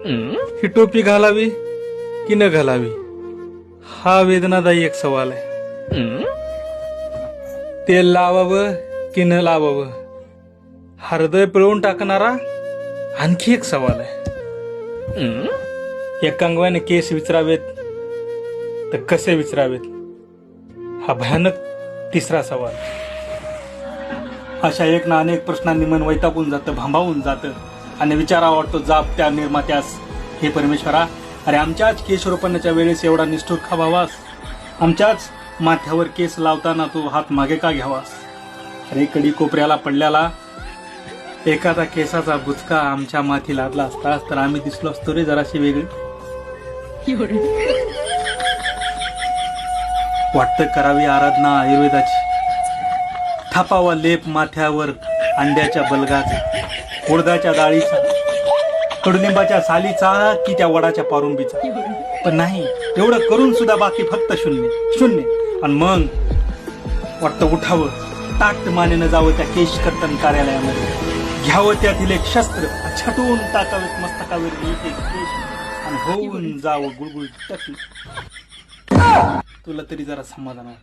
ही टोपी घालावी की न घालावी हा वेदनादायी एक सवाल आहे. तेल लावावं की न लावावं हृदय पिळवून टाकणारा आणखी एक सवाल आहे. एकांगवाने केस विचारावेत तर कसे विचारावेत हा भयानक तिसरा सवाल. अशा एक ना अनेक प्रश्नांनी मन वैतागून जातं, भांबावून जातं आणि विचारा वाटतो जाप त्या निर्मात्यास, हे परमेश्वरा, अरे आमच्याच केस रोपणाच्या वेळेस एवढा निष्ठुर का व्हावास? आमच्याच माथ्यावर केस लावताना तू हात मागे का घ्यावास? अरे कडी कोपऱ्याला पडल्याला एखादा केसाचा बुचका आमच्या माथी लादला असतास तर आम्ही दिसलो असतो रे जराशी वेगळी. वाटतं करावी आराधना आयुर्वेदाची, थापावा लेप माथ्यावर अंड्याच्या बलगाचा, उडदाच्या डाळीचा, कडुनिंबाच्या सालीचा की त्या वडाच्या पारुंबीचा. पण नाही, एवढं करून सुद्धा बाकी फक्त शून्य शून्य. आणि मग वाटतं उठावं, ताट मानेनं जावं त्या केश कर्तन कार्यालयामध्ये, घ्यावं त्यातील एक शस्त्र, छटवून टाकावेत मस्तकावर एक एक केश आणि होऊन जावं गुळगुळ टकली. तुला तरी जरा समाधान आहे.